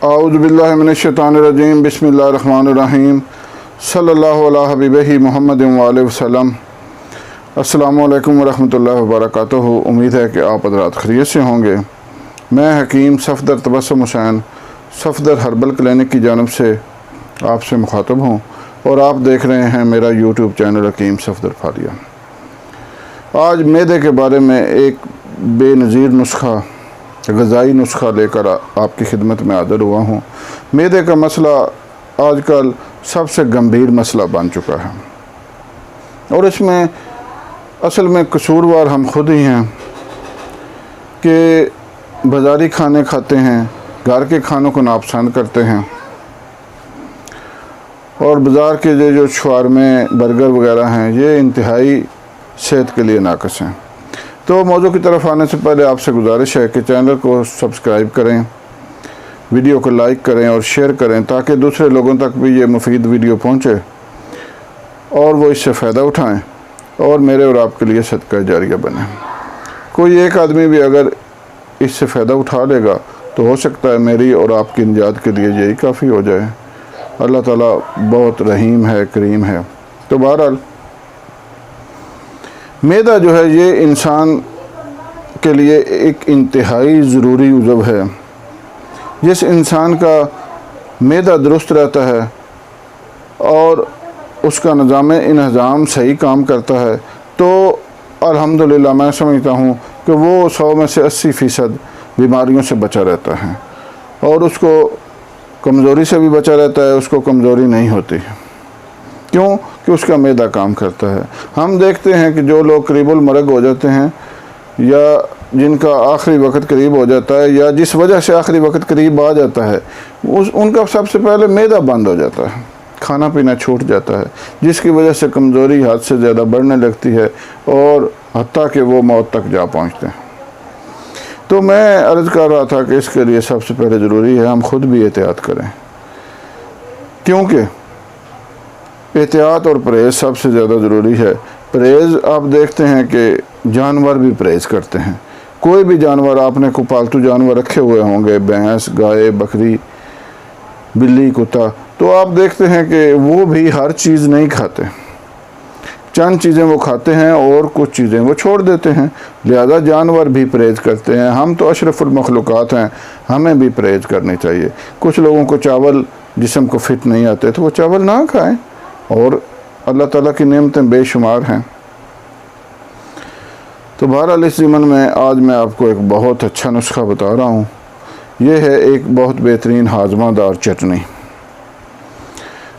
اعوذ باللہ من الشیطان الرجیم بسم اللہ الرحمن الرحیم صلی اللہ علیہ حبیبہ محمد وآلہ وسلم۔ السلام علیکم ورحمۃ اللہ وبرکاتہ۔ امید ہے کہ آپ حضرات خیریت سے ہوں گے۔ میں حکیم صفدر تبسم حسین صفدر ہربل کلینک کی جانب سے آپ سے مخاطب ہوں اور آپ دیکھ رہے ہیں میرا یوٹیوب چینل حکیم صفدر فالیہ۔ آج معدے کے بارے میں ایک بے نظیر نسخہ، غذائی نسخہ لے کر آپ کی خدمت میں حاضر ہوا ہوں۔ معدے کا مسئلہ آج کل سب سے گمبھیر مسئلہ بن چکا ہے اور اس میں اصل میں قصوروار ہم خود ہی ہیں کہ بازاری کھانے کھاتے ہیں، گھر کے کھانوں کو ناپسند کرتے ہیں اور بازار کے جو شوارمے برگر وغیرہ ہیں یہ انتہائی صحت کے لیے ناقص ہیں۔ تو موضوع کی طرف آنے سے پہلے آپ سے گزارش ہے کہ چینل کو سبسکرائب کریں، ویڈیو کو لائک کریں اور شیئر کریں تاکہ دوسرے لوگوں تک بھی یہ مفید ویڈیو پہنچے اور وہ اس سے فائدہ اٹھائیں اور میرے اور آپ کے لیے صدقہ جاریہ بنے۔ کوئی ایک آدمی بھی اگر اس سے فائدہ اٹھا لے گا تو ہو سکتا ہے میری اور آپ کی نجات کے لیے یہی کافی ہو جائے۔ اللہ تعالیٰ بہت رحیم ہے، کریم ہے۔ تو بہرحال معدہ جو ہے یہ انسان کے لیے ایک انتہائی ضروری عضو ہے۔ جس انسان کا معدہ درست رہتا ہے اور اس کا نظام انہضام صحیح کام کرتا ہے تو الحمدللہ میں سمجھتا ہوں کہ وہ 100 میں سے 80% بیماریوں سے بچا رہتا ہے اور اس کو کمزوری سے بھی بچا رہتا ہے، اس کو کمزوری نہیں ہوتی۔ کیوں کہ اس کا معدہ کام کرتا ہے۔ ہم دیکھتے ہیں کہ جو لوگ قریب المرگ ہو جاتے ہیں یا جن کا آخری وقت قریب ہو جاتا ہے یا جس وجہ سے آخری وقت قریب آ جاتا ہے ان کا سب سے پہلے معدہ بند ہو جاتا ہے، کھانا پینا چھوٹ جاتا ہے، جس کی وجہ سے کمزوری حد سے زیادہ بڑھنے لگتی ہے اور حتیٰ کہ وہ موت تک جا پہنچتے ہیں۔ تو میں عرض کر رہا تھا کہ اس کے لیے سب سے پہلے ضروری ہے ہم خود بھی احتیاط کریں، کیونکہ احتیاط اور پرہیز سب سے زیادہ ضروری ہے۔ پرہیز آپ دیکھتے ہیں کہ جانور بھی پرہیز کرتے ہیں۔ کوئی بھی جانور، آپ نے کوئی پالتو جانور رکھے ہوئے ہوں گے، بھینس، گائے، بکری، بلی، کتا، تو آپ دیکھتے ہیں کہ وہ بھی ہر چیز نہیں کھاتے، چند چیزیں وہ کھاتے ہیں اور کچھ چیزیں وہ چھوڑ دیتے ہیں۔ لہذا جانور بھی پرہیز کرتے ہیں۔ ہم تو اشرف المخلوقات ہیں، ہمیں بھی پرہیز کرنی چاہیے۔ کچھ لوگوں کو چاول جسم کو فٹ نہیں آتے تو وہ چاول نہ کھائیں، اور اللہ تعالیٰ کی نعمتیں بے شمار ہیں۔ تو بہرحال اس ضمن میں آج میں آپ کو ایک بہت اچھا نسخہ بتا رہا ہوں۔ یہ ہے ایک بہت بہترین ہاضمہ دار چٹنی۔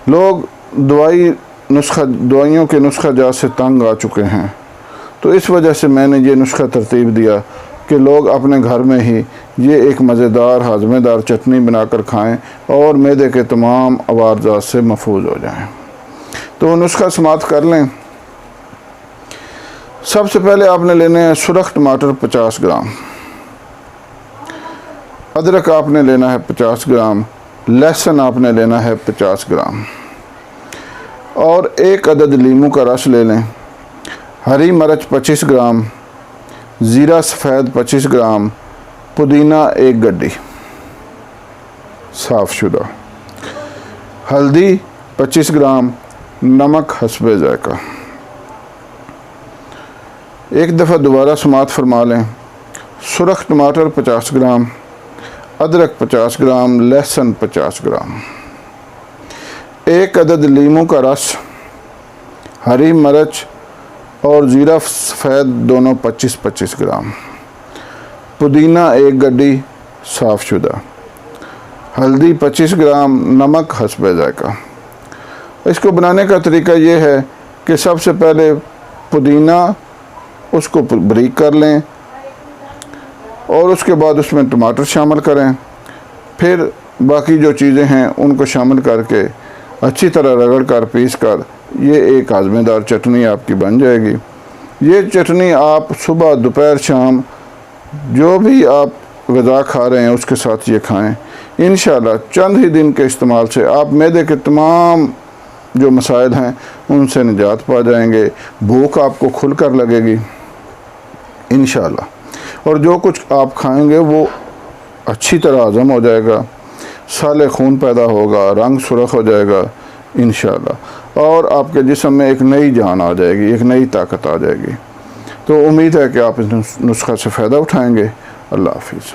لوگ دوائیوں کے نسخہ جات سے تنگ آ چکے ہیں، تو اس وجہ سے میں نے یہ نسخہ ترتیب دیا کہ لوگ اپنے گھر میں ہی یہ ایک مزیدار ہاضمے دار چٹنی بنا کر کھائیں اور معدے کے تمام عوارضات سے محفوظ ہو جائیں۔ تو نسخہ سماعت کر لیں۔ سب سے پہلے آپ نے لینے ہیں سرخ ٹماٹر 50 گرام، ادرک آپ نے لینا ہے 50 گرام، لہسن آپ نے لینا ہے 50 گرام اور 1 عدد لیموں کا رس لے لیں، ہری مرچ 25 گرام، زیرہ سفید 25 گرام، پودینہ 1 گڈی صاف شدہ، ہلدی 25 گرام، نمک حسب ذائقہ۔ ایک دفعہ دوبارہ سماعت فرما لیں۔ سرخ ٹماٹر 50 گرام، ادرک 50 گرام، لہسن 50 گرام، 1 عدد لیموں کا رس، ہری مرچ اور زیرہ سفید دونوں 25-25 گرام، پودینہ 1 گڈی صاف شدہ، ہلدی 25 گرام، نمک حسب ذائقہ۔ اس کو بنانے کا طریقہ یہ ہے کہ سب سے پہلے پودینہ اس کو بریک کر لیں اور اس کے بعد اس میں ٹماٹر شامل کریں، پھر باقی جو چیزیں ہیں ان کو شامل کر کے اچھی طرح رگڑ کر پیس کر یہ ایک ہاضمے دار چٹنی آپ کی بن جائے گی۔ یہ چٹنی آپ صبح، دوپہر، شام جو بھی آپ غذا کھا رہے ہیں اس کے ساتھ یہ کھائیں۔ انشاءاللہ چند ہی دن کے استعمال سے آپ معدے کے تمام جو مسائل ہیں ان سے نجات پا جائیں گے، بھوک آپ کو کھل کر لگے گی انشاءاللہ، اور جو کچھ آپ کھائیں گے وہ اچھی طرح ہضم ہو جائے گا۔ سالے خون پیدا ہوگا، رنگ سرخ ہو جائے گا انشاءاللہ، اور آپ کے جسم میں ایک نئی جان آ جائے گی، ایک نئی طاقت آ جائے گی۔ تو امید ہے کہ آپ اس نسخہ سے فائدہ اٹھائیں گے۔ اللہ حافظ۔